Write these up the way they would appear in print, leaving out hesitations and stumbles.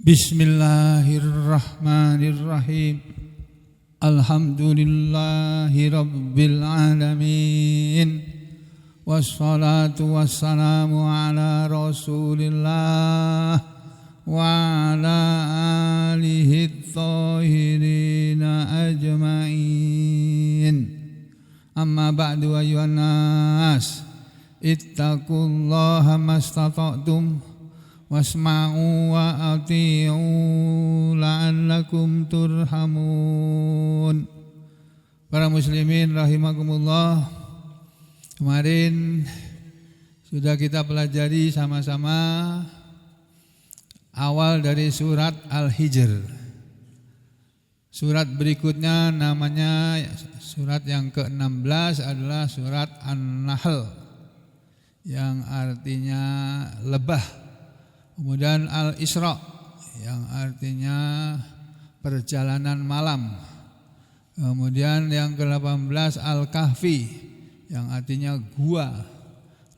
Bismillahirrahmanirrahim. Alhamdulillahi rabbil alamin. Wassalatu wassalamu ala rasulillah wa ala alihi thahirina ajma'in. Amma ba'du ayyuhan nas, ittaqullaha mastata'tum wasma'u wa ati'u la'allakum turhamun. Para muslimin rahimakumullah, kemarin sudah kita pelajari sama-sama awal dari surat Al-Hijr. Surat berikutnya namanya surat yang ke-16 adalah surat An-Nahl yang artinya lebah. Kemudian Al-Isra yang artinya perjalanan malam. Kemudian yang ke-18 Al-Kahfi yang artinya gua.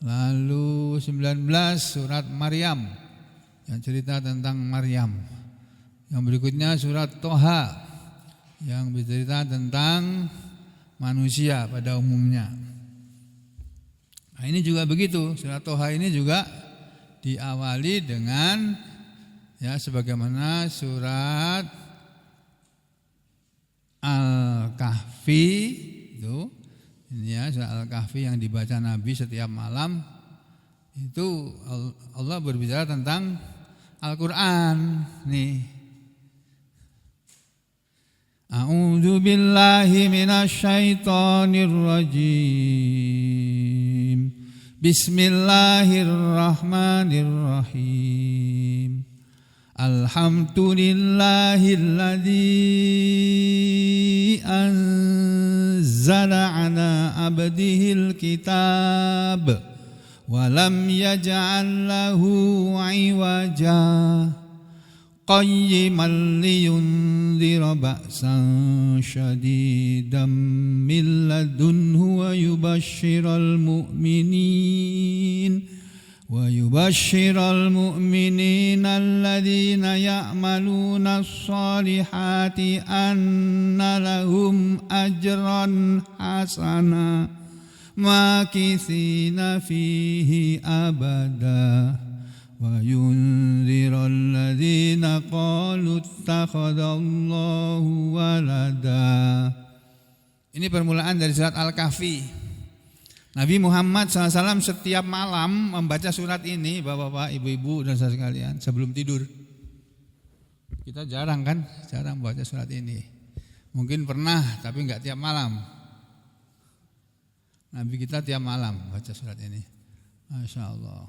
Lalu 19 surat Maryam yang cerita tentang Maryam. Yang berikutnya surat Toha yang bercerita tentang manusia pada umumnya. Nah, ini juga begitu, surat Toha ini juga diawali dengan sebagaimana surat Al-Kahfi itu, surat Al-Kahfi yang dibaca Nabi setiap malam itu Allah berbicara tentang Al-Qur'an nih. A'udzu billahi minasy syaithanir rajim. Bismillahirrahmanirrahim. Alhamdulillahilladzi anzala ala abdihil kitab wa lam yaj'al lahu 'iwaja qayyiman liyundhira ba'san syadidan min ladunhu wa yubashshiral mu'minin alladhina ya'maluna as-salihati anna lahum ajran hasana makithina fihi abada wa yunziral ladzina qalu ittakhadallahu walada. Ini permulaan dari surat Al-Kahfi. Nabi Muhammad SAW setiap malam membaca surat ini, bapak-bapak, ibu-ibu dan saudara sekalian, sebelum tidur. Kita jarang membaca surat ini. Mungkin pernah, tapi enggak tiap malam. Nabi kita tiap malam baca surat ini. Masya Allah.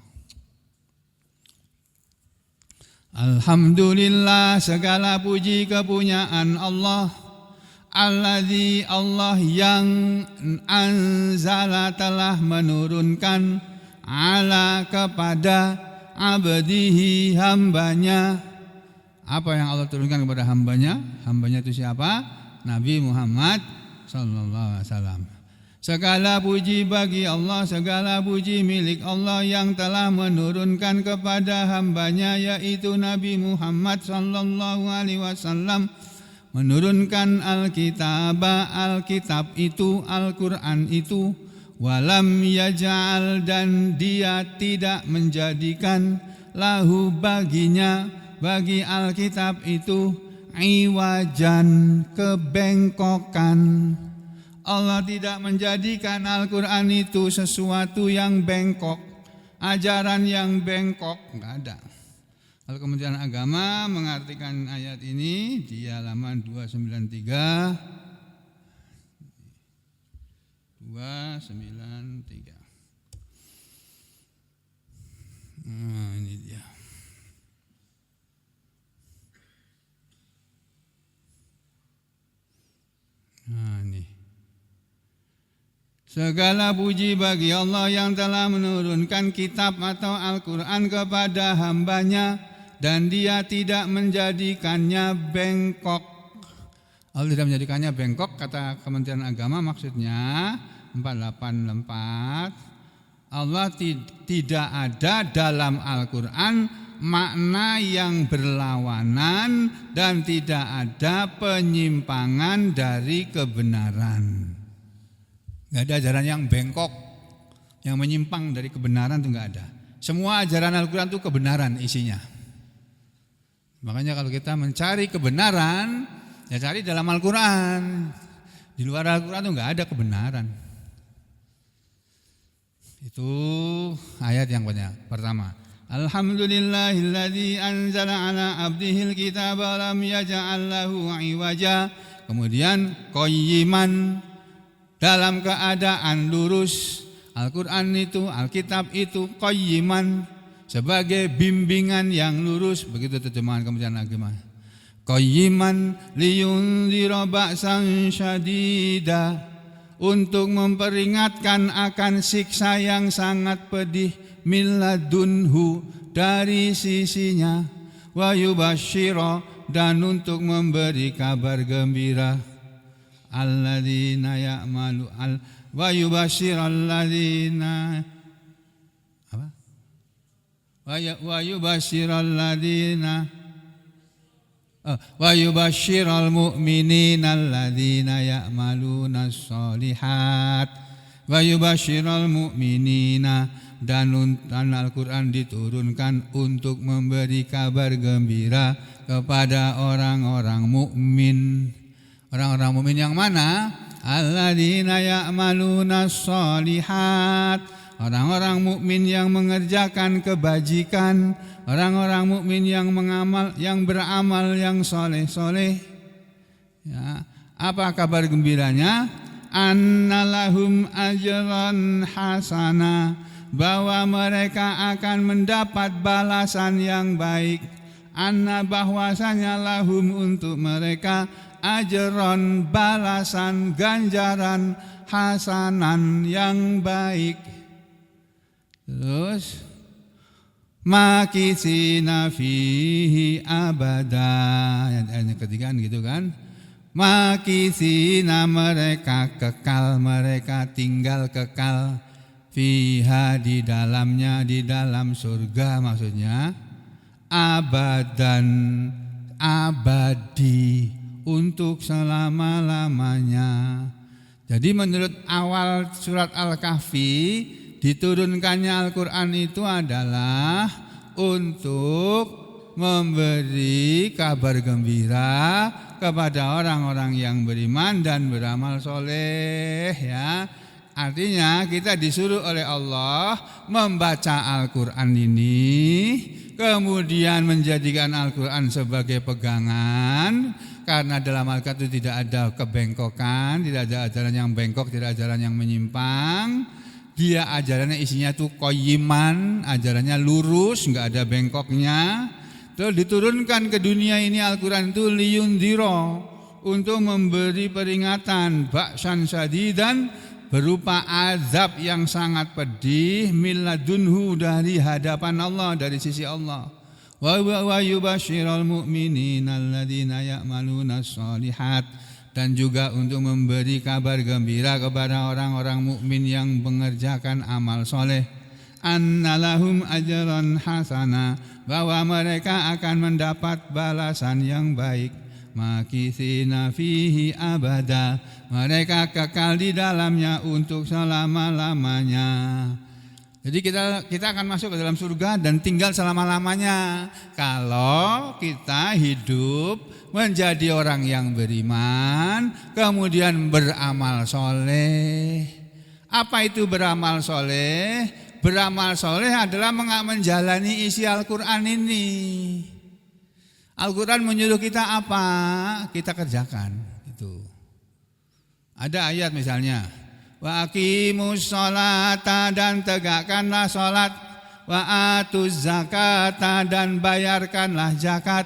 Alhamdulillah, segala puji kepunyaan Allah. Alladzi, Allah yang anzala, telah menurunkan, ala, kepada, abdihi, hambanya. Apa yang Allah turunkan kepada hambanya? Hambanya itu siapa? Nabi Muhammad sallallahu alaihi wasallam. Segala puji bagi Allah, segala puji milik Allah yang telah menurunkan kepada hambanya, yaitu Nabi Muhammad sallallahu alaihi wasallam, menurunkan Alkitab itu, Al-Quran itu, walam yaj'al, dan dia tidak menjadikan, lahu, baginya, bagi Alkitab itu, iwajan, kebengkokan. Allah tidak menjadikan Al-Quran itu sesuatu yang bengkok, ajaran yang bengkok, enggak ada. Kalau Kementerian Agama mengartikan ayat ini di halaman 293. Nah, ini dia. Nah, ini. Segala puji bagi Allah yang telah menurunkan kitab atau Al-Quran kepada hambanya, dan dia tidak menjadikannya bengkok. Allah tidak menjadikannya bengkok, kata Kementerian Agama, maksudnya 484. Allah tidak ada dalam Al-Quran makna yang berlawanan dan tidak ada penyimpangan dari kebenaran. Nggak ada ajaran yang bengkok, yang menyimpang dari kebenaran itu nggak ada. Semua ajaran Al-Quran itu kebenaran isinya. Makanya kalau kita mencari kebenaran, ya cari dalam Al-Quran. Di luar Al-Quran itu nggak ada kebenaran. Itu ayat yang pertama. Alhamdulillahilladzi anzala ala abdihil kitaba lam yaj'al lahu iwaja. Kemudian qayyiman, dalam keadaan lurus. Al-Quran itu, Alkitab itu qayyiman, sebagai bimbingan yang lurus. Begitu terjemahan kemudian agama. Qayyiman liyunzira ba'san syadida, untuk memperingatkan akan siksa yang sangat pedih, min ladunhu, dari sisinya, wa yubasyira, dan untuk memberi kabar gembira, alladzina ya'malu wa yubasyiral ladzina apa? Wa yubasyiral ladzina wa yubasyiral mu'minina alladzina ya'malunas sholihat. Wa yubasyiral mu'minina, dan Al-Quran diturunkan untuk memberi kabar gembira kepada orang-orang mukmin. Orang-orang mukmin yang mana? Alladzina ya'malunas sholihat, orang-orang mukmin yang mengerjakan kebajikan, orang-orang mukmin yang beramal yang soleh-soleh. Ya, apa kabar gembiranya? Annalahum ajran hasana, bahwa mereka akan mendapat balasan yang baik. Anna, bahwasanya lahum, untuk mereka, ajron, balasan, ganjaran, hasanan, yang baik. Terus makitsina fihi abada, yang ketiga gitu kan. Makitsina, mereka kekal, mereka tinggal kekal, fiha, di dalamnya, di dalam surga maksudnya, abadan, abadi, untuk selama-lamanya. Jadi menurut awal surat Al-Kahfi, diturunkannya Al-Quran itu adalah untuk memberi kabar gembira kepada orang-orang yang beriman dan beramal soleh, ya. Artinya kita disuruh oleh Allah membaca Al-Quran ini, kemudian menjadikan Al-Quran sebagai pegangan, karena dalam Al-Quran itu tidak ada kebengkokan, tidak ada ajaran yang bengkok, tidak ada ajaran yang menyimpang. Dia ajarannya isinya itu qayyiman, ajarannya lurus, enggak ada bengkoknya. Terus diturunkan ke dunia ini Al-Quran itu liyundhira, untuk memberi peringatan, ba'san syadidan, berupa azab yang sangat pedih, min ladunhu, dari hadapan Allah, dari sisi Allah. Wa yubasyiral mu'minina alladzina ya'malunas sholihat, dan juga untuk memberi kabar gembira kepada orang-orang mukmin yang mengerjakan amal soleh. Annalahum ajran hasana, bahwa mereka akan mendapat balasan yang baik. Makitsina fihi abada, mereka kekal di dalamnya untuk selama-lamanya. Jadi kita akan masuk ke dalam surga dan tinggal selama-lamanya kalau kita hidup menjadi orang yang beriman, kemudian beramal soleh. Apa itu beramal soleh? Beramal soleh adalah menjalani isi Al-Quran ini. Al-Quran menyuruh kita apa? Kita kerjakan. Itu. Ada ayat misalnya, wa aqimus sholata, dan tegakkanlah sholat, wa atuz zakata, dan bayarkanlah zakat,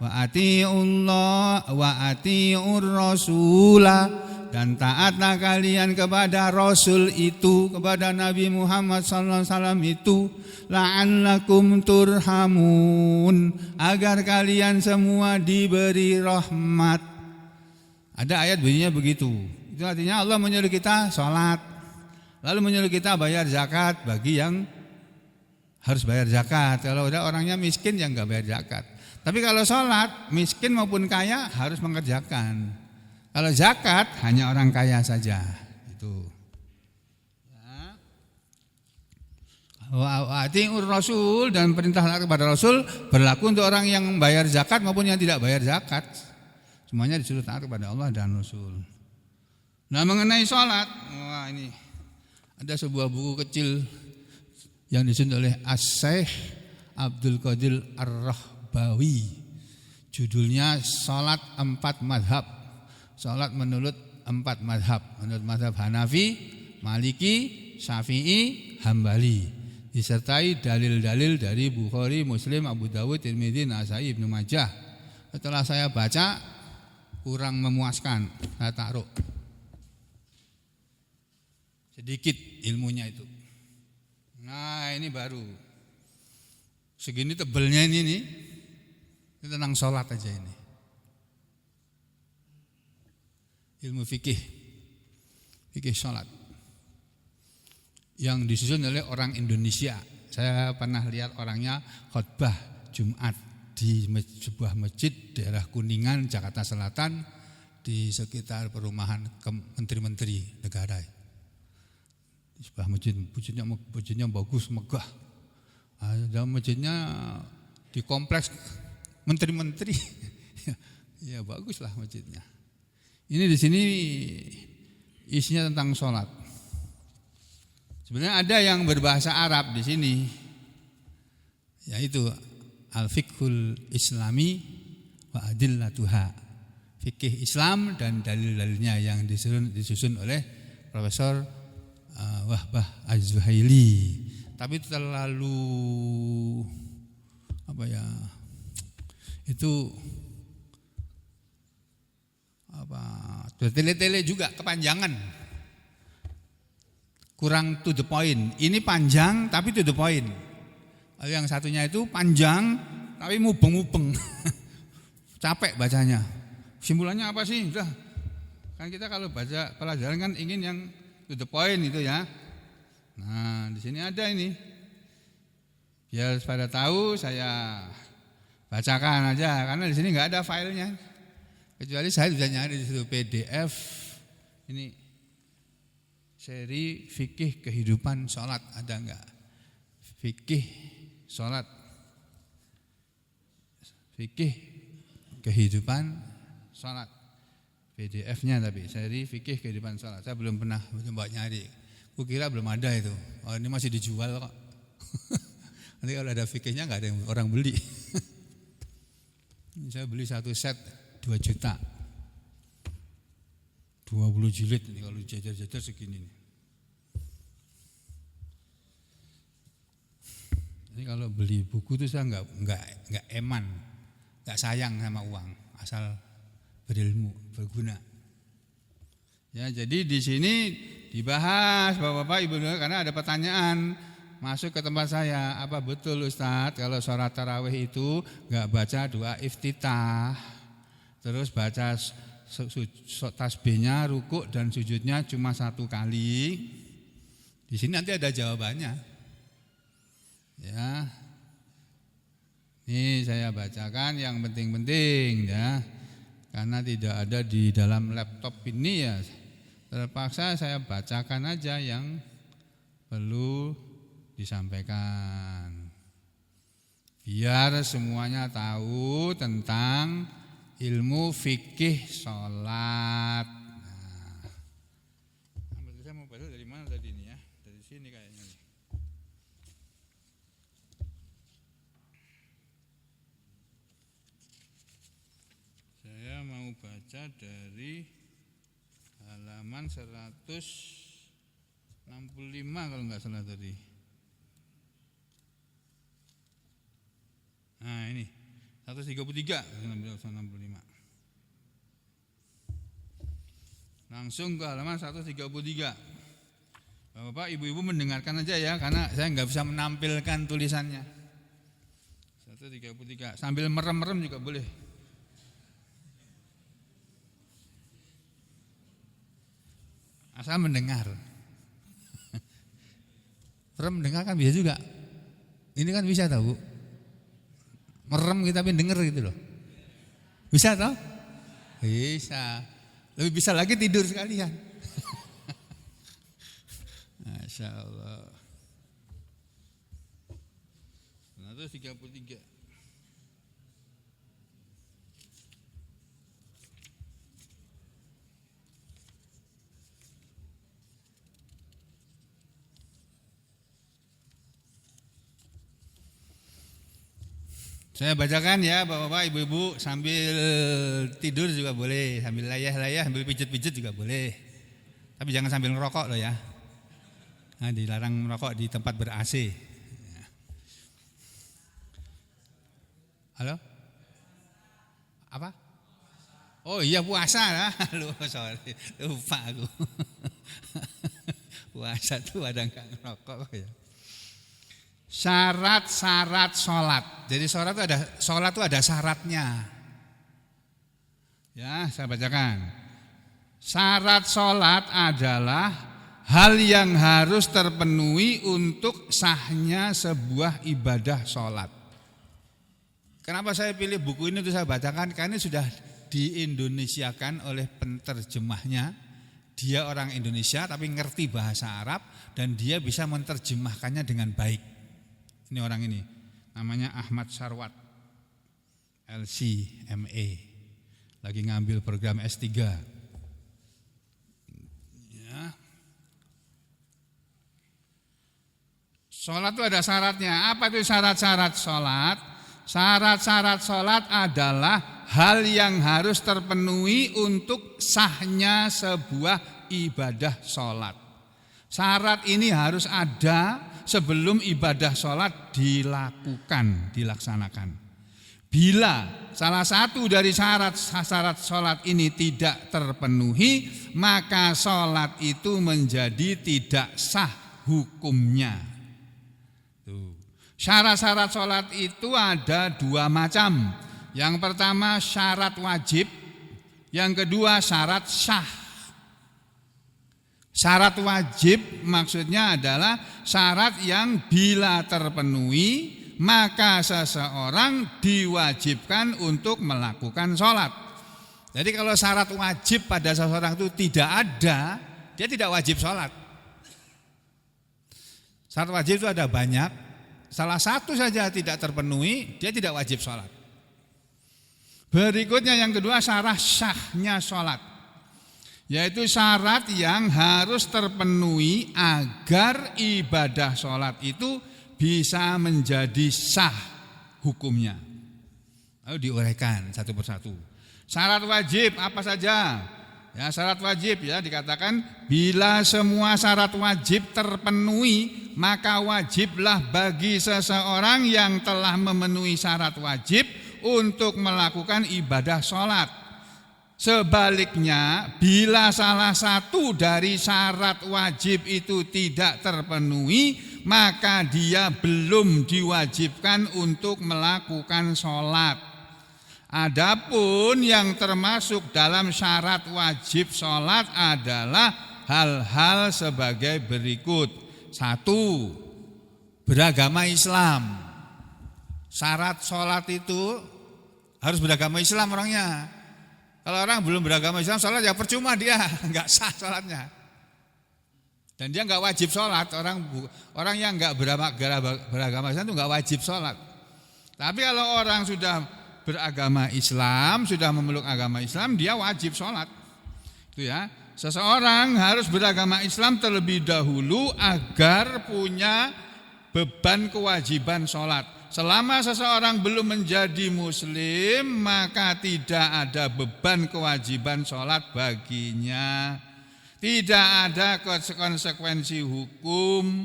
wa atiullah wa atiur rasula, dan taatlah kalian kepada Rasul itu, kepada Nabi Muhammad SAW itu, la'allakum turhamun, agar kalian semua diberi rahmat. Ada ayat bunyinya begitu. Itu artinya Allah menyuruh kita sholat, lalu menyuruh kita bayar zakat bagi yang harus bayar zakat. Kalau udah orangnya miskin ya nggak bayar zakat. Tapi kalau sholat, miskin maupun kaya harus mengerjakan. Kalau zakat hanya orang kaya saja. Itu. Atiur Rasul, dan perintah kepada Rasul berlaku untuk orang yang bayar zakat maupun yang tidak bayar zakat. Semuanya disuruh taat kepada Allah dan Rasul. Nah, mengenai sholat, wah ini ada sebuah buku kecil yang disusun oleh As-Syaikh Abdul Qadir Ar-Rahbawi. Judulnya Sholat 4 Madhab. Sholat menurut 4 madhab. Menurut madhab Hanafi, Maliki, Syafi'i, Hambali. Disertai dalil-dalil dari Bukhari, Muslim, Abu Dawud, Tirmidzi, Nasai, Ibnu Majah. Setelah saya baca kurang memuaskan, saya taruh sedikit ilmunya itu. Nah, ini baru segini tebelnya ini nih. Ini tentang sholat aja ini. Ilmu fikih sholat yang disusun oleh orang Indonesia. Saya pernah lihat orangnya khutbah Jumat di sebuah masjid daerah Kuningan, Jakarta Selatan, di sekitar perumahan menteri-menteri negara. Di sebuah masjidnya bagus, megah. Dalam masjidnya di kompleks menteri-menteri. Ya baguslah masjidnya. Ini di sini isinya tentang sholat. Sebenarnya ada yang berbahasa Arab di sini, yaitu Al-Fiqhul Islami wa Adillatuha. Fikih Islam dan dalil-dalilnya yang disusun oleh Profesor Wahbah Az-Zuhaili. Tapi itu terlalu tele-tele juga, kepanjangan, kurang to the point. Ini panjang tapi to the point. Yang satunya itu panjang tapi mubeng-mubeng. Capek bacanya. Simpulannya apa sih? Udah. Kan kita kalau baca pelajaran kan ingin yang to the point itu ya. Nah, di sini ada ini. Biar pada tahu saya bacakan aja karena di sini enggak ada filenya. Kecuali saya bisa nyari di situ PDF. Ini seri fikih kehidupan sholat, ada enggak? Fikih sholat, fikih kehidupan sholat, PDF-nya, tapi seri fikih kehidupan sholat. Saya belum pernah coba nyari. Kukira belum ada itu. Oh, ini masih dijual kok. Nanti kalau ada fikihnya enggak ada yang orang beli. Saya beli satu set 2 juta. 20 jilid ini kalau jajar-jajar segini nih. Ini kalau beli buku itu saya enggak eman, enggak sayang sama uang, asal berilmu, berguna. Ya, jadi di sini dibahas Bapak-bapak, Ibu, karena ada pertanyaan masuk ke tempat saya, apa betul Ustadz kalau sholat tarawih itu enggak baca doa iftitah, terus baca tasbihnya, rukuk dan sujudnya cuma 1 kali? Di sini nanti ada jawabannya. Ya, ini saya bacakan yang penting-penting ya, karena tidak ada di dalam laptop ini ya. Terpaksa saya bacakan aja yang perlu disampaikan, biar semuanya tahu tentang ilmu fikih sholat. Nah, saya mau baca dari mana tadi ini ya? Dari sini kayaknya. Saya mau baca dari halaman 165 kalau nggak salah tadi. Nah ini 135. Langsung ke halaman 133. Bapak, Ibu-ibu mendengarkan aja ya, karena saya nggak bisa menampilkan tulisannya. 133. Sambil merem-merem juga boleh. Asal mendengar. Merem mendengar kan bisa juga. Ini kan bisa tahu, merem kita tapi denger gitu loh. Bisa tahu? Bisa. Lebih bisa lagi tidur sekalian. Masya Allah. 133. Saya bacakan ya Bapak-bapak, Ibu-ibu, sambil tidur juga boleh, sambil layah-layah, sambil pijet-pijet juga boleh. Tapi jangan sambil ngerokok loh ya. Nah, dilarang merokok di tempat ber-AC. Halo? Apa? Oh iya puasa lah. Lupa aku. Puasa tuh ada enggak ngerokok ya. Syarat-syarat sholat. Jadi sholat itu ada syaratnya. Ya, saya bacakan. Syarat sholat adalah hal yang harus terpenuhi untuk sahnya sebuah ibadah sholat. Kenapa saya pilih buku ini untuk saya bacakan? Karena ini sudah diindonesiakan oleh penterjemahnya. Dia orang Indonesia tapi ngerti bahasa Arab dan dia bisa menerjemahkannya dengan baik. Ini orang ini, namanya Ahmad Sarwat, LCMA, lagi ngambil program S3. Ya. Sholat itu ada syaratnya. Apa itu syarat-syarat sholat? Syarat-syarat sholat adalah hal yang harus terpenuhi untuk sahnya sebuah ibadah sholat. Syarat ini harus ada sebelum ibadah sholat dilaksanakan. Bila salah satu dari syarat sholat ini tidak terpenuhi, maka sholat itu menjadi tidak sah hukumnya. Syarat-syarat sholat itu ada dua macam. Yang pertama syarat wajib, yang kedua syarat sah. Syarat wajib maksudnya adalah syarat yang bila terpenuhi maka seseorang diwajibkan untuk melakukan sholat. Jadi kalau syarat wajib pada seseorang itu tidak ada, dia tidak wajib sholat. Syarat wajib itu ada banyak, salah satu saja tidak terpenuhi, dia tidak wajib sholat. Berikutnya yang kedua syarat sahnya sholat. Yaitu syarat yang harus terpenuhi agar ibadah sholat itu bisa menjadi sah hukumnya. Lalu diuraikan satu persatu. Syarat wajib apa saja? Ya, syarat wajib ya dikatakan bila semua syarat wajib terpenuhi maka wajiblah bagi seseorang yang telah memenuhi syarat wajib untuk melakukan ibadah sholat. Sebaliknya, bila salah satu dari syarat wajib itu tidak terpenuhi, maka dia belum diwajibkan untuk melakukan sholat. Adapun yang termasuk dalam syarat wajib sholat adalah hal-hal sebagai berikut. 1. Beragama Islam. Syarat sholat itu harus beragama Islam orangnya. Kalau orang belum beragama Islam sholat ya percuma dia, enggak sah sholatnya. Dan dia enggak wajib sholat. Orang yang enggak beragama Islam itu enggak wajib sholat. Tapi kalau orang sudah beragama Islam, sudah memeluk agama Islam, dia wajib sholat. Itu ya. Seseorang harus beragama Islam terlebih dahulu agar punya beban kewajiban sholat. Selama seseorang belum menjadi muslim, maka tidak ada beban kewajiban sholat baginya. Tidak ada konsekuensi hukum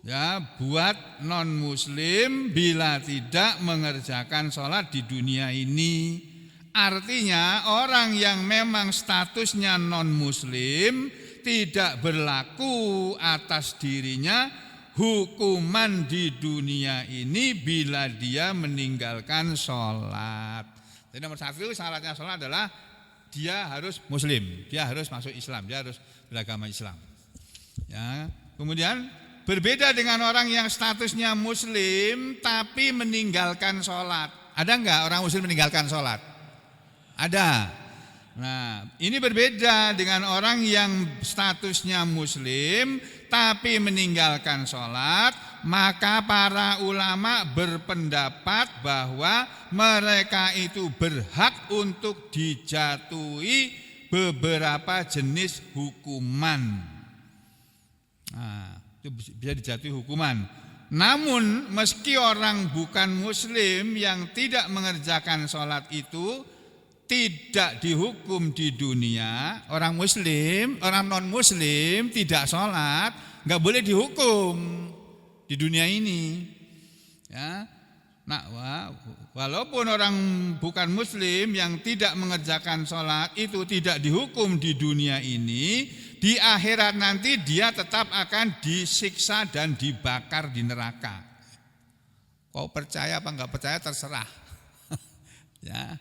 ya buat non muslim bila tidak mengerjakan sholat di dunia ini. Artinya orang yang memang statusnya non muslim tidak berlaku atas dirinya hukuman di dunia ini bila dia meninggalkan sholat. Jadi nomor 1 syaratnya sholat adalah dia harus muslim, dia harus masuk Islam, dia harus beragama Islam. Ya, kemudian Berbeda dengan orang yang statusnya muslim tapi meninggalkan sholat. Ada enggak orang muslim meninggalkan sholat? Ada. Nah, ini berbeda dengan orang yang statusnya muslim tapi meninggalkan sholat. Maka para ulama berpendapat bahwa mereka itu berhak untuk dijatuhi beberapa jenis hukuman. Nah, itu bisa dijatuhi hukuman. Namun meski orang bukan muslim yang tidak mengerjakan sholat itu tidak dihukum di dunia, orang muslim, orang non muslim tidak sholat nggak boleh dihukum di dunia ini. Ya, nah, walaupun orang bukan muslim yang tidak mengerjakan sholat itu tidak dihukum di dunia ini, di akhirat nanti dia tetap akan disiksa dan dibakar di neraka. Kau percaya apa nggak percaya terserah. Ya.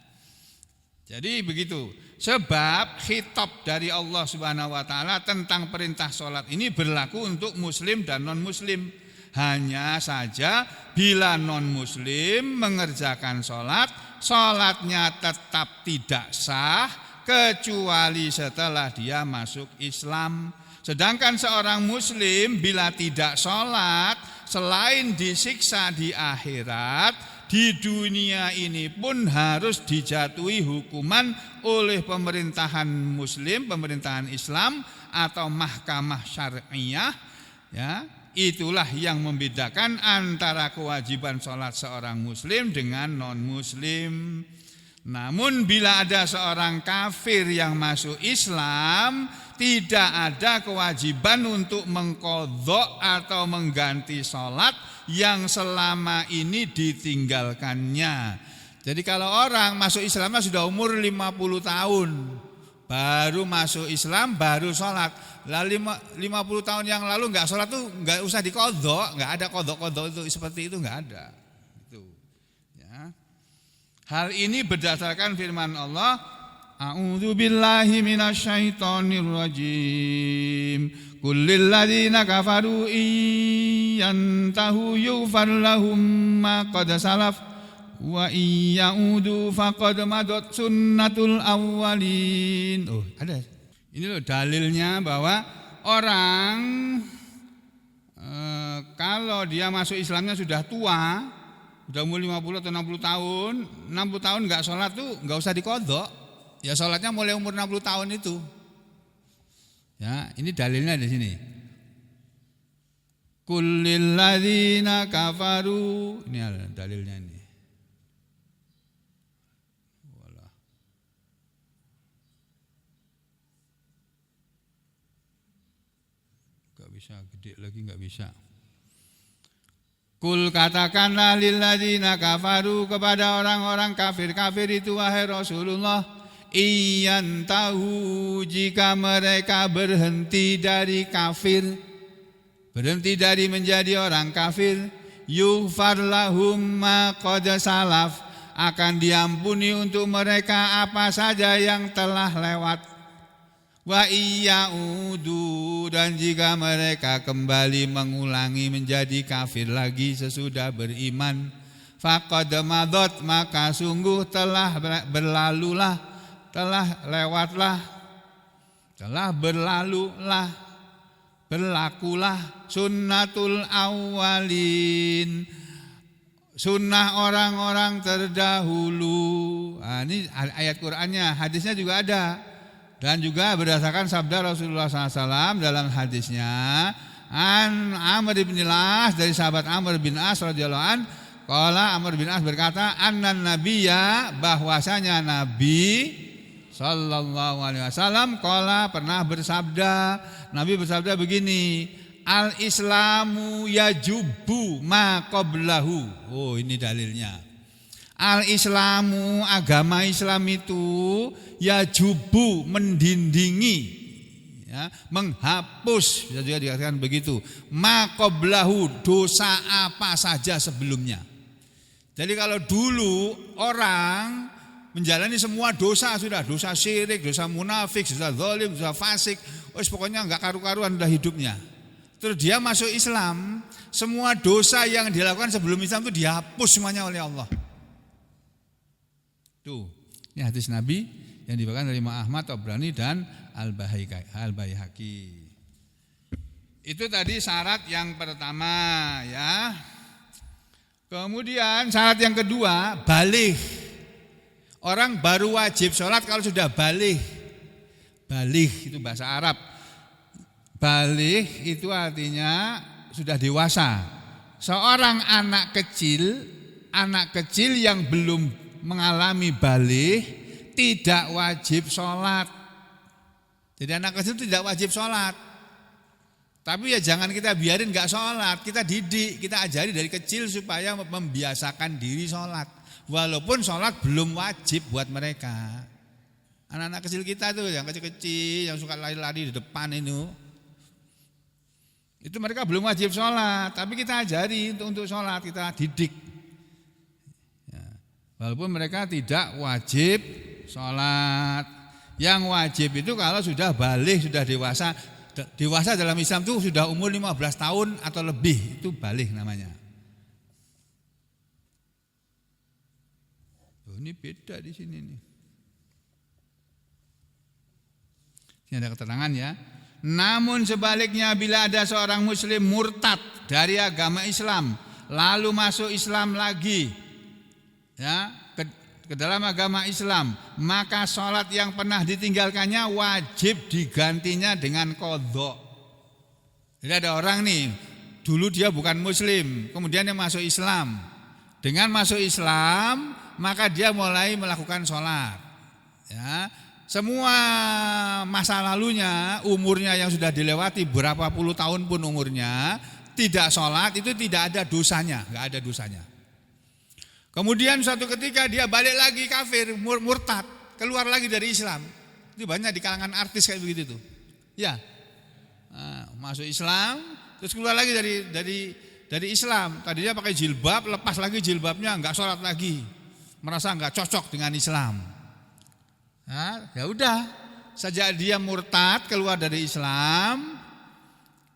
Jadi begitu. Sebab khitab dari Allah Subhanahu wa taala tentang perintah sholat ini berlaku untuk muslim dan non muslim. Hanya saja bila non muslim mengerjakan sholat, sholatnya tetap tidak sah kecuali setelah dia masuk Islam. Sedangkan seorang muslim bila tidak sholat, selain disiksa di akhirat, di dunia ini pun harus dijatuhi hukuman oleh pemerintahan muslim, pemerintahan Islam atau mahkamah syariah. Ya, itulah yang membedakan antara kewajiban sholat seorang muslim dengan non muslim. Namun bila ada seorang kafir yang masuk Islam, tidak ada kewajiban untuk mengqadha atau mengganti sholat yang selama ini ditinggalkannya. Jadi kalau orang masuk Islam sudah umur 50 tahun, baru masuk Islam, baru sholat. Lah 50 tahun yang lalu enggak sholat tuh enggak usah diqadha, enggak ada qadha itu seperti itu, enggak ada. Itu. Ya. Hal ini berdasarkan firman Allah, A'udzu billahi minasyaitonir rajim. Kullil ladzina kafaru iyantahu yughfar lahum ma qad salaf wa iyaudu faqad madat sunnatul awwalin. Oh, ada. Ini loh dalilnya bahwa orang kalau dia masuk Islamnya sudah tua, sudah umur 50 atau 60 tahun, 60 tahun enggak sholat tuh enggak usah diqadha. Ya sholatnya mulai umur 60 tahun itu. Ya, ini dalilnya di sini. Kullil ladzina kafaru. Ini ada dalilnya ini. Walah. Enggak bisa gede lagi, enggak bisa. Kul katakanlah lil ladzina kafaru, kepada orang-orang kafir itu wahai Rasulullah, iyan tahu, jika mereka berhenti dari kafir, berhenti dari menjadi orang kafir, yughfar lahum ma qad salaf, akan diampuni untuk mereka apa saja yang telah lewat. Wa iyaudu, dan jika mereka kembali mengulangi menjadi kafir lagi sesudah beriman, faqad madat, maka sungguh telah berlalulah, telah lewatlah, telah berlalulah, berlakulah sunnatul awwalin, sunnah orang-orang terdahulu. Nah, ini ayat Qur'annya, hadisnya juga ada. Dan juga berdasarkan sabda Rasulullah SAW dalam hadisnya, an Amr bin As, dari sahabat Amr bin As radhiyallahu an, qala Amr bin As berkata, annan nabiyya, bahwasanya Nabi sallallahu alaihi wasallam qala, pernah bersabda, Nabi bersabda begini, al islamu yajubu ma qablahu. Oh, ini dalilnya. Al islamu, agama Islam itu yajubu, mendindingi, ya, menghapus, bisa juga dikatakan begitu, ma qablahu, dosa apa saja sebelumnya. Jadi kalau dulu orang menjalani semua dosa, sudah dosa syirik, dosa munafik, dosa zalim, dosa fasik, pokoknya enggak karu-karuan udah hidupnya. terus dia masuk Islam, semua dosa yang dilakukan sebelum Islam itu dihapus semuanya oleh Allah. Tuh, ini hadis Nabi yang dibawakan dari Imam Ahmad, Tabrani dan Al-Baihaqi. Itu tadi syarat yang pertama ya. Kemudian syarat yang kedua, baligh. Orang baru wajib sholat kalau sudah baligh. Baligh itu bahasa Arab. Baligh itu artinya sudah dewasa. Seorang anak kecil yang belum mengalami baligh tidak wajib sholat. Jadi anak kecil tidak wajib sholat. Tapi ya jangan kita biarin gak sholat, kita didik, kita ajari dari kecil supaya membiasakan diri sholat. Walaupun sholat belum wajib buat mereka. Anak-anak kecil kita tuh yang kecil-kecil, yang suka lari-lari di depan itu mereka belum wajib sholat, tapi kita ajari untuk sholat, kita didik. Ya. Walaupun mereka tidak wajib sholat. Yang wajib itu kalau sudah baligh, sudah dewasa. Dewasa dalam Islam itu sudah umur 15 tahun atau lebih, itu baligh namanya. Ini beda di sini nih. Ini ada keterangan ya. Namun sebaliknya bila ada seorang muslim murtad dari agama Islam lalu masuk Islam lagi ya ke dalam agama Islam, maka sholat yang pernah ditinggalkannya wajib digantinya dengan qadha. Jadi ada orang nih, dulu dia bukan muslim, kemudian dia masuk Islam. Dengan masuk Islam, maka dia mulai melakukan sholat. Ya, semua masa lalunya, umurnya yang sudah dilewati berapa puluh tahun pun umurnya, tidak sholat itu tidak ada dosanya, nggak ada dosanya. Kemudian suatu ketika dia balik lagi kafir, murtad, keluar lagi dari Islam. Itu banyak di kalangan artis kayak begitu tuh. Ya, masuk Islam, terus keluar lagi dari Islam. Tadinya pakai jilbab, lepas lagi jilbabnya, nggak sholat lagi, merasa nggak cocok dengan Islam. Ya udah, sejak dia murtad keluar dari Islam,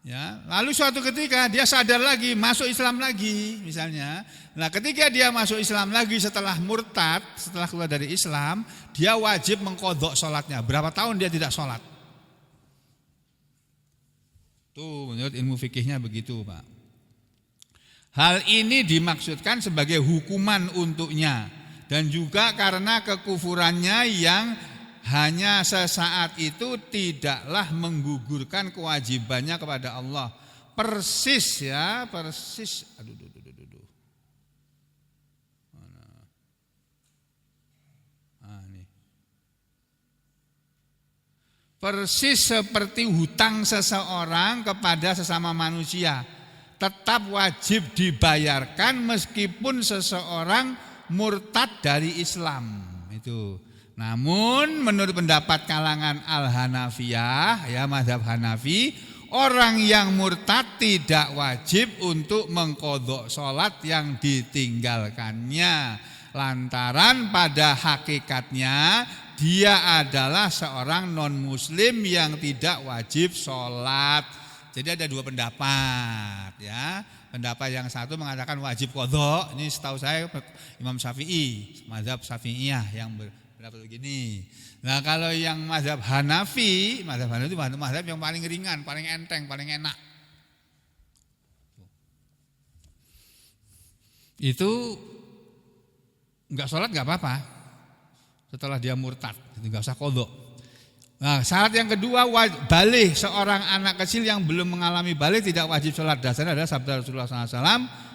ya, lalu suatu ketika dia sadar lagi, masuk Islam lagi, misalnya. Nah, ketika dia masuk Islam lagi setelah murtad, setelah keluar dari Islam, dia wajib mengqadha sholatnya. Berapa tahun dia tidak sholat? Tuh, menurut ilmu fikihnya begitu, Pak. Hal ini dimaksudkan sebagai hukuman untuknya dan juga karena kekufurannya yang hanya sesaat itu tidaklah menggugurkan kewajibannya kepada Allah. Persis ya, persis. Persis seperti hutang seseorang kepada sesama manusia, tetap wajib dibayarkan meskipun seseorang murtad dari Islam. Itu. Namun menurut pendapat kalangan Al-Hanafiyah, ya mazhab Hanafi, orang yang murtad tidak wajib untuk mengqadha sholat yang ditinggalkannya, lantaran pada hakikatnya dia adalah seorang non-muslim yang tidak wajib sholat. Jadi ada dua pendapat ya. Pendapat yang satu mengatakan wajib qadha. Ini setahu saya Imam Syafi'i, mazhab Syafi'iyah yang berpendapat begini. Nah, kalau yang mazhab Hanafi itu mazhab yang paling ringan, paling enteng, paling enak. Itu enggak sholat enggak apa-apa. Setelah dia murtad, enggak usah qadha. Nah, syarat yang kedua, baligh. Seorang anak kecil yang belum mengalami baligh tidak wajib sholat. Dasarnya adalah sabda Rasulullah SAW.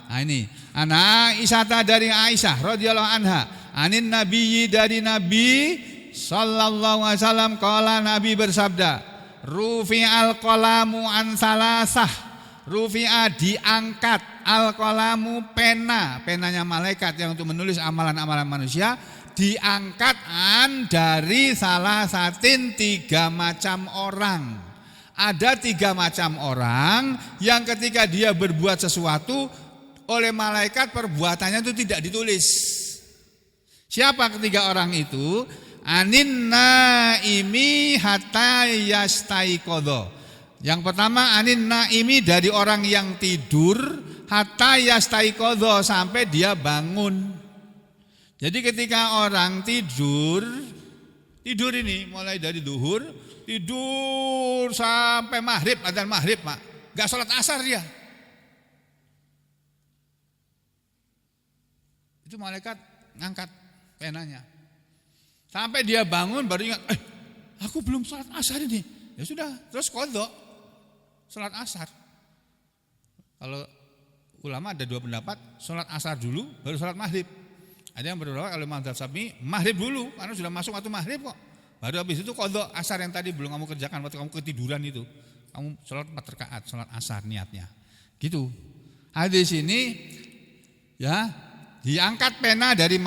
Nah ini, Ana Aisyah dari Aisyah radhiyallahu anha, anin nabiyyi dari Nabi sallallahu alaihi wasallam, qala Nabi bersabda, rufi'al qalamu an salasah. Rufi'a diangkat, al qalamu penanya malaikat yang untuk menulis amalan-amalan manusia, diangkat dari salah satin 3 macam orang. Ada 3 macam orang yang ketika dia berbuat sesuatu oleh malaikat perbuatannya itu tidak ditulis. Siapa ketiga orang itu? Anin naimi hatta yastaiqadha. Yang pertama anin naimi, dari orang yang tidur, hatta yastaiqadha, sampai dia bangun. Jadi ketika orang tidur ini mulai dari duhur, tidur sampai maghrib, adzan maghrib, Pak. Enggak sholat asar dia. Itu malaikat ngangkat penanya. Sampai dia bangun baru ingat, aku belum sholat asar ini. Ya sudah, terus qadha sholat asar. Kalau ulama ada dua pendapat, sholat asar dulu baru sholat maghrib. Ada yang berpendapat kalau Imam Syafi'i maghrib dulu, karena sudah masuk waktu maghrib kok. Baru habis itu qadha asar yang tadi belum kamu kerjakan waktu kamu ketiduran itu. Kamu sholat 4 rakaat, sholat asar niatnya. Gitu. Hadis ini ya diangkat pena dari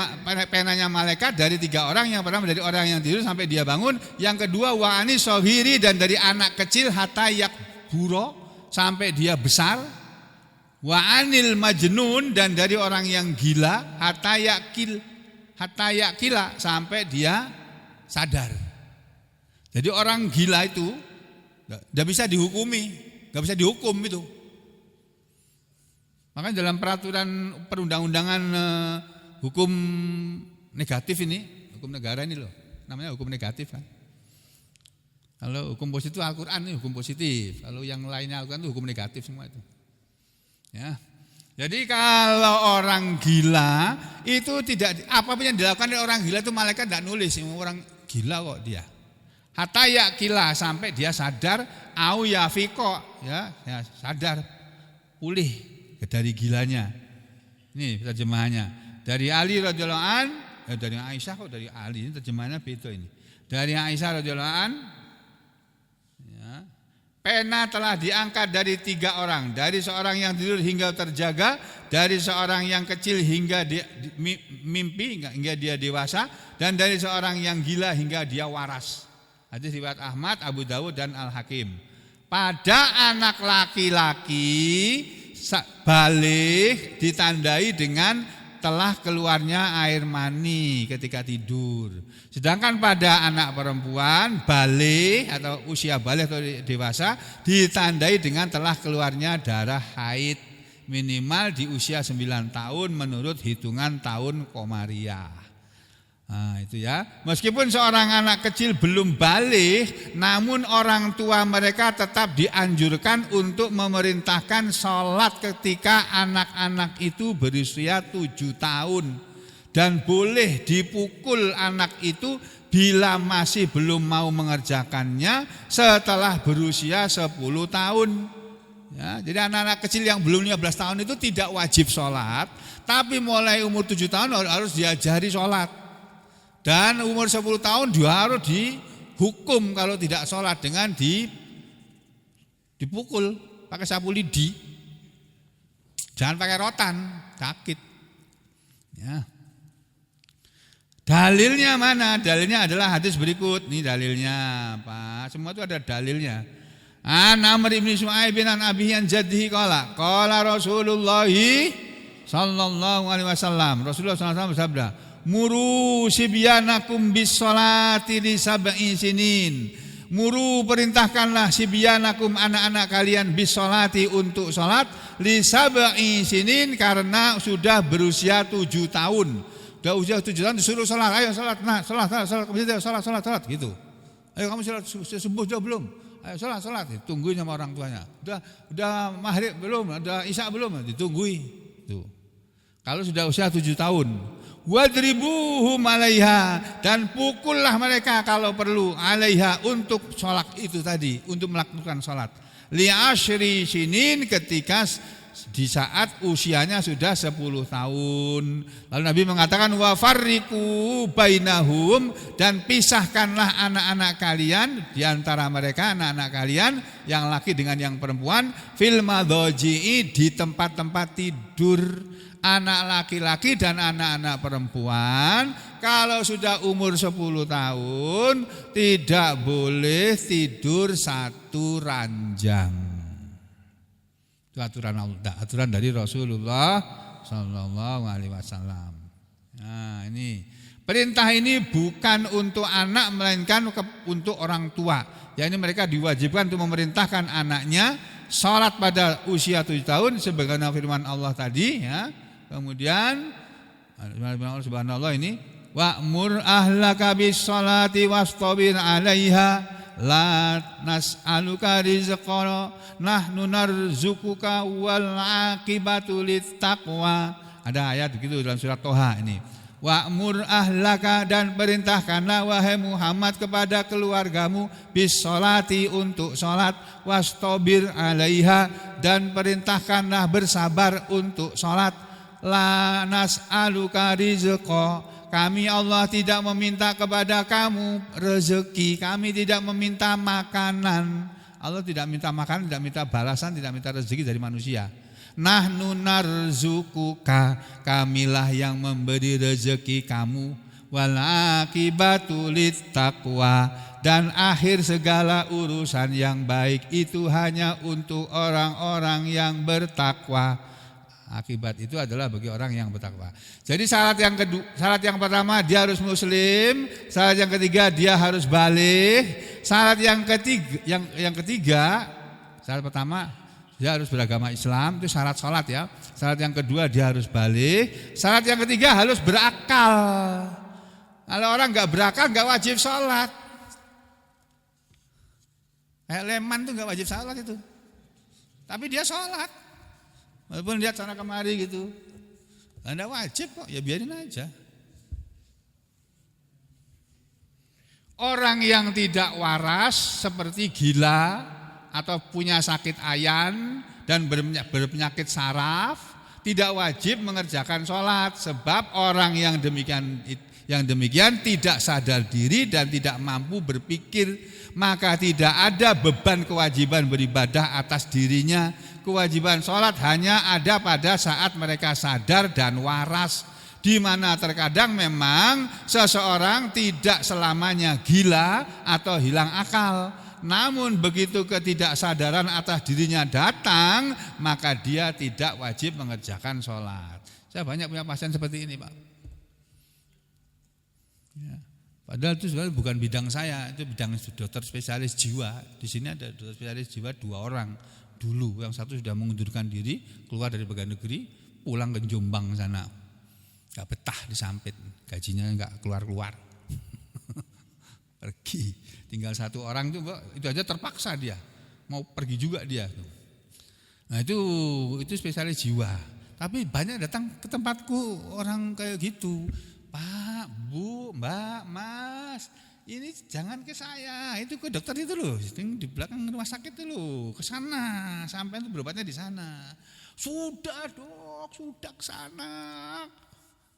penanya malaikat dari 3 orang. Yang pertama dari orang yang tidur sampai dia bangun. Yang kedua wa ani sohiri, dan dari anak kecil hatta yakburo, sampai dia besar. Wa anil majnun, dan dari orang yang gila hatta yakila, sampai dia sadar. Jadi orang gila itu enggak bisa dihukumi, enggak bisa dihukum itu. Makanya dalam peraturan perundang-undangan hukum negatif ini, hukum negara ini loh, namanya hukum negatif kan. Kalau hukum positif Al-Quran ini hukum positif, kalau yang lainnya Al-Quran itu hukum negatif semua itu. Ya. Jadi kalau orang gila itu tidak, apapun yang dilakukan oleh orang gila itu malaikat tidak nulis, orang gila kok dia. Hatta yakila, sampai dia sadar, au yafiqo, ya sadar, pulih dari gilanya. Ini terjemahannya. Dari Ali radhiyallahu an, dari Aisyah kok dari Ali, ini terjemahannya beda ini. Dari Aisyah radhiyallahu an, ya, pena telah diangkat dari 3 orang, dari seorang yang tidur hingga terjaga, dari seorang yang kecil hingga dia mimpi hingga dia dewasa, dan dari seorang yang gila hingga dia waras. Hadis riwayat Ahmad, Abu Dawud dan Al-Hakim. Pada anak laki-laki balik ditandai dengan telah keluarnya air mani ketika tidur. Sedangkan pada anak perempuan balik atau usia balik atau dewasa ditandai dengan telah keluarnya darah haid minimal di usia 9 tahun menurut hitungan tahun Komariah. Nah, itu ya. Meskipun seorang anak kecil belum balik, namun orang tua mereka tetap dianjurkan untuk memerintahkan sholat ketika anak-anak itu berusia 7 tahun. Dan boleh dipukul anak itu bila masih belum mau mengerjakannya setelah berusia 10 tahun. Ya, jadi anak-anak kecil yang belum 15 tahun itu tidak wajib sholat, tapi mulai umur 7 tahun harus diajari sholat. Dan umur 10 tahun dia harus dihukum kalau tidak sholat dengan dipukul pakai sapu lidi. Jangan pakai rotan, sakit. Ya. Dalilnya mana? Dalilnya adalah hadis berikut. Ini dalilnya, Pak. Semua itu ada dalilnya. An Amr bin Shu'aib bin Abihi an jaddihi qala Rasulullah sallallahu alaihi wasallam. Rasulullah sallallahu alaihi wasallam bersabda, muru sibyanakum bis sholati li sab'i sinin. Muru, perintahkanlah sibyanakum, anak-anak kalian, bis sholati, untuk sholat, li sab'i sinin, karena sudah berusia 7 tahun. Sudah usia 7 tahun disuruh sholat, ayo sholat, nah sholat gitu. Ayo kamu sholat subuh sudah belum? Ayo sholat, ditungguin sama orang tuanya. Udah maghrib belum? Udah isya belum? Ditungguin. Tuh. Kalau sudah usia 7 tahun. Wadribuhum alaiha, dan pukullah mereka kalau perlu, alaiha, untuk sholat itu tadi, untuk melakukan sholat. Li asyri sinin, ketika di saat usianya sudah 10 tahun. Lalu Nabi mengatakan wa farriqu bainahum, dan pisahkanlah anak-anak kalian di antara mereka, anak-anak kalian yang laki dengan yang perempuan, fil madhaji'i, di tempat-tempat tidur. Anak laki-laki dan anak-anak perempuan kalau sudah umur 10 tahun tidak boleh tidur satu ranjang. Itu aturan dari Rasulullah sallallahu alaihi wasallam. Nah, ini Perintah ini bukan untuk anak melainkan untuk orang tua. Yakni mereka diwajibkan untuk memerintahkan anaknya salat pada usia 7 tahun sebagaimana firman Allah tadi ya. Kemudian firman Allah subhanallah ini wa'mur ahlaka bis-sholati wastabir 'alaiha la nas'aluka rizqan nahnu narzuquka wal 'aqibatu littaqwa. Ada ayat begitu dalam surat Toha ini. Wa'mur ahlaka dan perintahkanlah wahai Muhammad kepada keluargamu bis-sholati untuk salat wastabir 'alaiha dan perintahkanlah bersabar untuk salat. La nas'aluka rizqa, kami Allah tidak meminta kepada kamu rezeki, kami tidak meminta makanan. Allah tidak minta makanan, tidak minta balasan, tidak minta rezeki dari manusia. Nahnu narzukuka, kamilah yang memberi rezeki kamu. Wal aqibatu littaqwa, dan akhir segala urusan yang baik itu hanya untuk orang-orang yang bertakwa. Akibat itu adalah bagi orang yang bertakwa. Jadi syarat yang pertama dia harus muslim, syarat yang ketiga dia harus baligh, syarat yang ketiga syarat pertama dia harus beragama Islam, itu syarat salat ya. Syarat yang kedua dia harus baligh, syarat yang ketiga harus berakal. Kalau orang enggak berakal enggak wajib salat. Leman tuh enggak wajib salat itu. Tapi dia salat. Walaupun lihat sana kemari gitu, Anda wajib kok, ya biarin aja. Orang yang tidak waras seperti gila atau punya sakit ayan dan berpenyakit saraf tidak wajib mengerjakan sholat, sebab orang yang demikian tidak sadar diri dan tidak mampu berpikir, maka tidak ada beban kewajiban beribadah atas dirinya. Kewajiban sholat hanya ada pada saat mereka sadar dan waras, di mana terkadang memang seseorang tidak selamanya gila atau hilang akal. Namun begitu ketidaksadaran atas dirinya datang, maka dia tidak wajib mengerjakan sholat. Saya banyak punya pasien seperti ini, Pak. Ya. Padahal itu sebenarnya bukan bidang saya, itu bidang dokter spesialis jiwa. Di sini ada dokter spesialis jiwa 2 orang. Dulu yang satu sudah mengundurkan diri, keluar dari pegawai negeri, pulang ke Jombang sana, nggak betah di Sampit, gajinya nggak keluar pergi. Tinggal 1 orang itu aja terpaksa dia mau pergi juga dia. Nah itu spesialis jiwa. Tapi banyak datang ke tempatku orang kayak gitu, Pak, Bu, Mbak, Mas. Ini jangan ke saya, itu ke dokter itu loh, di belakang rumah sakit itu loh, ke sana, sampai itu berobatnya di sana. Sudah dok, sudah ke sana.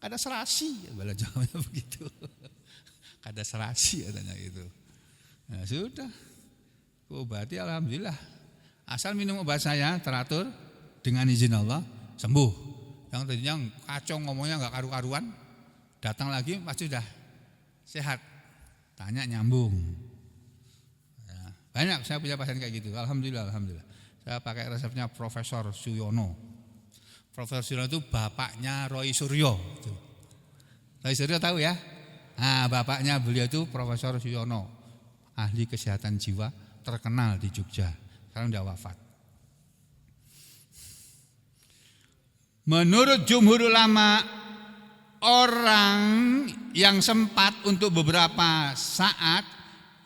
Kada serasi, bala jawabnya begitu. Kada serasi katanya itu. Nah sudah, obati alhamdulillah. Asal minum obat saya teratur dengan izin Allah sembuh. Yang tadinya kacau ngomongnya nggak karu-karuan, datang lagi pasti sudah sehat. Tanya nyambung. Ya, banyak saya punya pasien kayak gitu. Alhamdulillah. Saya pakai resepnya Profesor Suyono. Profesor Suyono itu bapaknya Roy Suryo. Roy Suryo tahu ya? Nah, bapaknya beliau itu Profesor Suyono, ahli kesehatan jiwa terkenal di Jogja. Sekarang sudah wafat. Menurut jumhur ulama, orang yang sempat untuk beberapa saat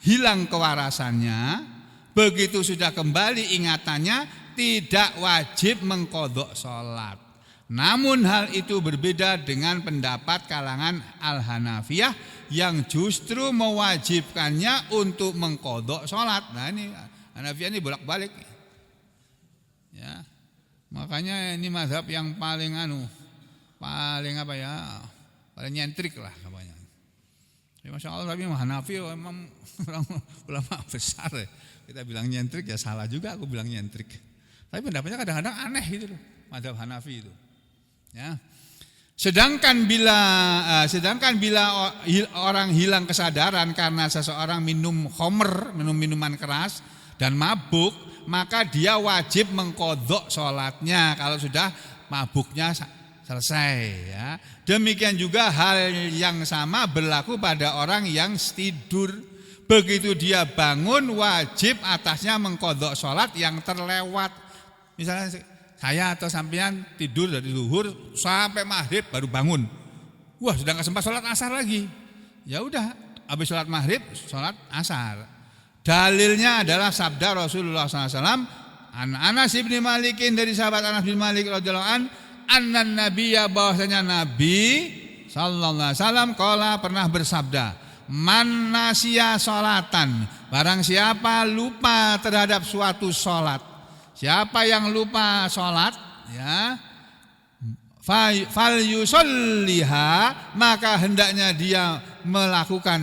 hilang kewarasannya, begitu sudah kembali ingatannya, tidak wajib mengqadha salat. Namun hal itu berbeda dengan pendapat kalangan Al-Hanafiyah yang justru mewajibkannya untuk mengqadha salat. Nah ini Hanafiyah ini bolak-balik. Ya. Makanya ini mazhab yang paling paling nyentrik lah namanya. Ya, Masya Allah, tapi Hanafi memang ulama besar ya. Kita bilang nyentrik ya salah juga aku bilang nyentrik. Tapi pendapatnya kadang-kadang aneh gitu loh, mazhab Hanafi itu. Ya. Sedangkan bila orang hilang kesadaran karena seseorang minum khamr, minum minuman keras dan mabuk, maka dia wajib mengqadha salatnya kalau sudah mabuknya selesai ya. Demikian juga hal yang sama berlaku pada orang yang tidur. Begitu dia bangun wajib atasnya mengqadha salat yang terlewat. Misalnya saya atau sampean tidur dari zuhur sampai maghrib baru bangun. Wah, sudah enggak sempat salat asar lagi. Ya udah, habis salat maghrib salat asar. Dalilnya adalah sabda Rasulullah SAW, Anas bin Malikin, dari sahabat Anas bin Malik radhiyallahu an, annan nabiyya, bahwasanya Nabi sallallahu alaihi wasallam qala, pernah bersabda, man nasiya salatan, barang siapa lupa terhadap suatu salat, siapa yang lupa salat ya, fal yusolliha, maka hendaknya dia melakukan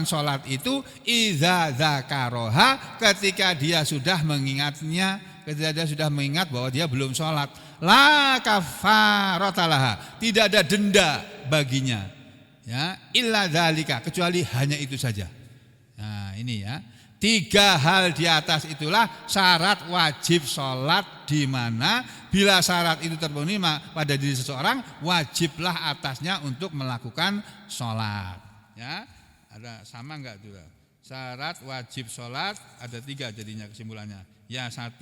salat itu idza dzakaroha, ketika dia sudah mengingatnya, ketika dia sudah mengingat bahwa dia belum salat. La kafaratalah, tidak ada denda baginya ya, illa dzalika, kecuali hanya itu saja. Nah ini ya, 3 hal di atas itulah syarat wajib sholat, di mana bila syarat itu terpenuhi pada diri seseorang, wajiblah atasnya untuk melakukan sholat ya. Ada sama enggak tuh? Syarat wajib sholat ada 3 jadinya kesimpulannya. Ya, 1,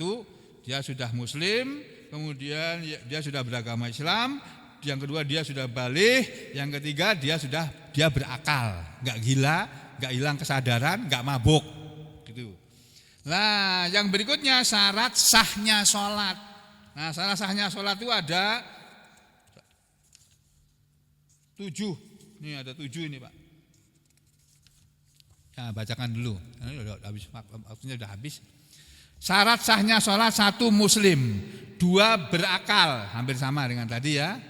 dia sudah muslim, kemudian dia sudah beragama Islam, yang kedua dia sudah baligh, yang ketiga dia berakal, enggak gila, enggak hilang kesadaran, enggak mabuk gitu. Nah, yang berikutnya syarat sahnya sholat. Nah, syarat sahnya sholat itu ada 7. Ini ada 7 ini, Pak. Ya, bacakan dulu. Waktunya sudah habis. Syarat sahnya sholat: 1, muslim, 2, berakal, hampir sama dengan tadi ya.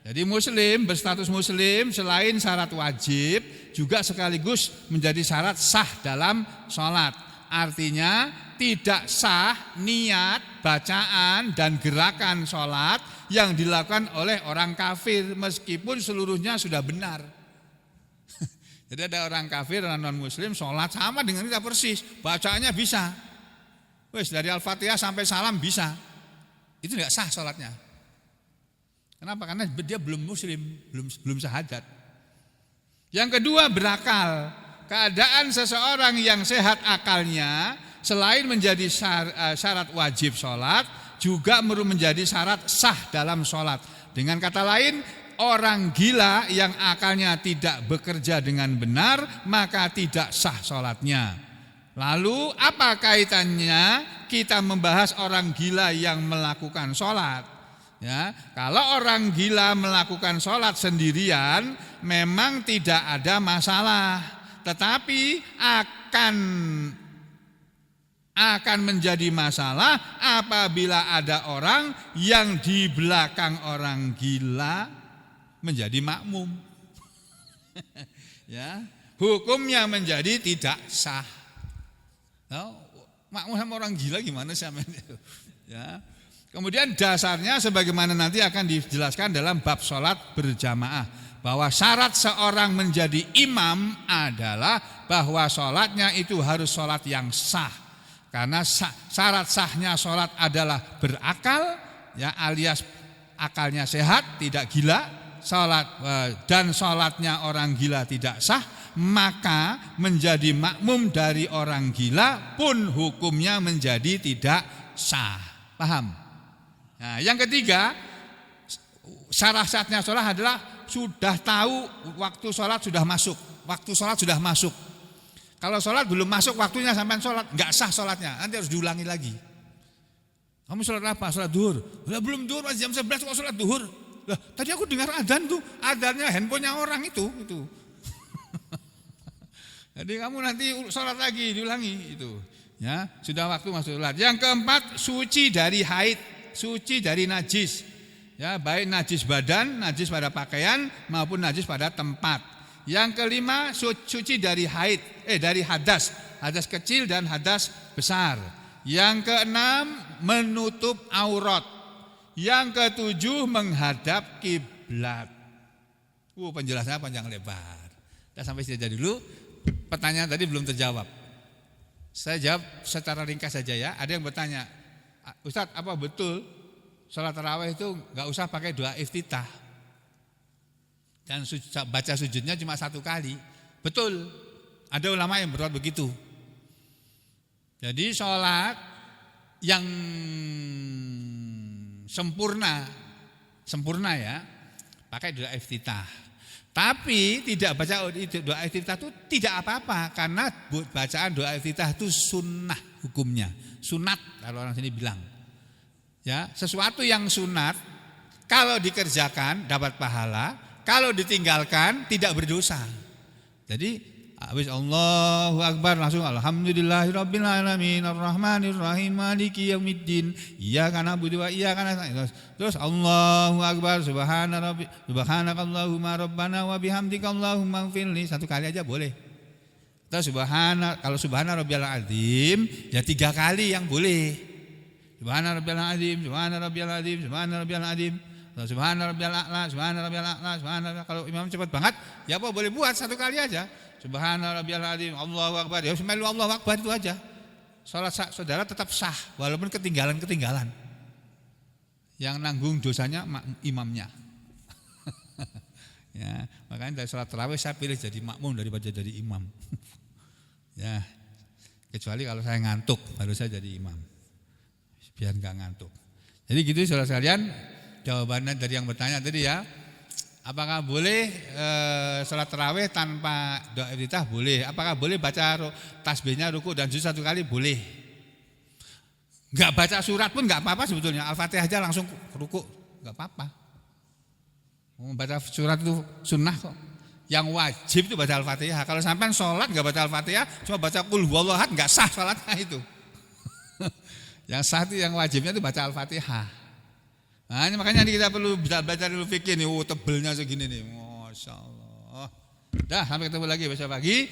Jadi muslim, berstatus muslim, selain syarat wajib juga sekaligus menjadi syarat sah dalam sholat. Artinya tidak sah niat, bacaan dan gerakan sholat yang dilakukan oleh orang kafir meskipun seluruhnya sudah benar. Jadi ada orang kafir, orang non muslim sholat sama dengan kita persis, bacaannya bisa, wes dari Al-Fatihah sampai salam bisa, itu tidak sah sholatnya. Kenapa? Karena dia belum muslim, belum syahadat. Yang kedua, berakal. Keadaan seseorang yang sehat akalnya selain menjadi syarat wajib sholat, juga menjadi syarat sah dalam sholat. Dengan kata lain, orang gila yang akalnya tidak bekerja dengan benar, maka tidak sah sholatnya. Lalu apa kaitannya kita membahas orang gila yang melakukan sholat? Ya, kalau orang gila melakukan sholat sendirian memang tidak ada masalah, tetapi akan menjadi masalah apabila ada orang yang di belakang orang gila menjadi makmum. Ya, hukumnya menjadi tidak sah. Nah, makmum sama orang gila gimana sih? Ya. Kemudian dasarnya sebagaimana nanti akan dijelaskan dalam bab sholat berjamaah, bahwa syarat seorang menjadi imam adalah bahwa sholatnya itu harus sholat yang sah. Karena syarat sahnya sholat adalah berakal, ya, alias akalnya sehat, tidak gila, dan sholatnya orang gila tidak sah, maka menjadi makmum dari orang gila pun hukumnya menjadi tidak sah. Paham? Nah, yang ketiga, syarat-syaratnya sholat adalah sudah tahu waktu sholat sudah masuk. Waktu sholat sudah masuk. Kalau sholat belum masuk waktunya sampai sholat, nggak sah sholatnya, nanti harus diulangi lagi. Kamu sholat apa? Sholat duhur. Belum duhur, masih jam 11 kok sholat duhur. Lah, tadi aku dengar adzan tuh, adzannya handphonenya orang itu. Jadi kamu nanti sholat lagi, diulangi itu. Ya, sudah waktu masuk sholat. Yang keempat, suci dari haid. Suci dari najis, ya, baik najis badan, najis pada pakaian maupun najis pada tempat. Yang kelima, suci dari haid, dari hadas kecil dan hadas besar. Yang keenam, menutup aurat. Yang ketujuh, menghadap kiblat. Penjelasannya panjang lebar. Kita sampai sini dulu. Pertanyaan tadi belum terjawab. Saya jawab secara ringkas saja ya. Ada yang bertanya, Ustadz, apa betul sholat tarawih itu nggak usah pakai doa iftitah. Dan baca sujudnya cuma 1 kali. Betul, ada ulama yang berbuat begitu. Jadi sholat yang sempurna ya, pakai doa iftitah. Tapi tidak baca doa iftitah itu tidak apa-apa, karena bacaan doa iftitah itu sunnah hukumnya. Sunat kalau orang sini bilang. Ya, sesuatu yang sunat kalau dikerjakan dapat pahala, kalau ditinggalkan tidak berdosa. Jadi habis Allahu Akbar langsung alhamdulillahirabbil alamin arrahmanir rahim maliki yaumiddin iyyaka na'budu wa iyyaka nasta'in. Terus Allahu Akbar subhanakallahumma rabbana wa bihamdika allahumma ighfirli, 1 kali aja boleh. Terus kalau subhana rabbiyal azim ya 3 kali yang boleh. Subhana rabbiyal azim, subhana rabbiyal azim, subhana rabbiyal azim. Subhana rabbiyal a'la, subhana rabbiyal a'la, subhana. Kalau imam cepat banget, ya apa boleh buat 1 kali aja. Subhana rabbiyal azim, Allahu akbar. Ya semelu Allahu akbar itu aja. Salat saudara tetap sah walaupun ketinggalan. Yang nanggung dosanya imamnya. Ya, makanya dari salat tarawih saya pilih jadi makmum daripada jadi imam. Ya. Kecuali kalau saya ngantuk baru saya jadi imam. Biar enggak ngantuk. Jadi gitu saudara sekalian, jawabannya dari yang bertanya tadi ya. Apakah boleh salat tarawih tanpa doa iftitah? Boleh. Apakah boleh baca tasbihnya ruku dan sujud 1 kali? Boleh. Enggak baca surat pun enggak apa-apa sebetulnya. Al-Fatihah aja langsung ruku, enggak apa-apa. Baca surat itu sunnah kok. Yang wajib itu baca Al-Fatihah. Kalau sampai sholat enggak baca Al-Fatihah, cuma baca qul huwallahu ahad, enggak sah salatnya itu. Yang sah itu yang wajibnya itu baca Al-Fatihah. Nah, ini makanya kita perlu baca dulu fikih nih. Tebelnya segini nih. Masya Allah. Dah, sampai ketemu lagi besok pagi.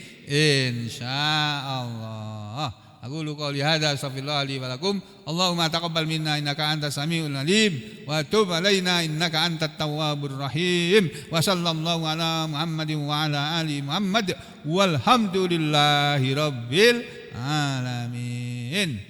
Insyaallah. Aku lu qouli hadza astaghfirullah li wa lakum. Allahumma taqabbal minna innaka antas samiul alim wa tub alaina innaka antat tawwabur rahim. Wa sallallahu ala Muhammadin wa ala ali Muhammad walhamdulillahi rabbil alamin.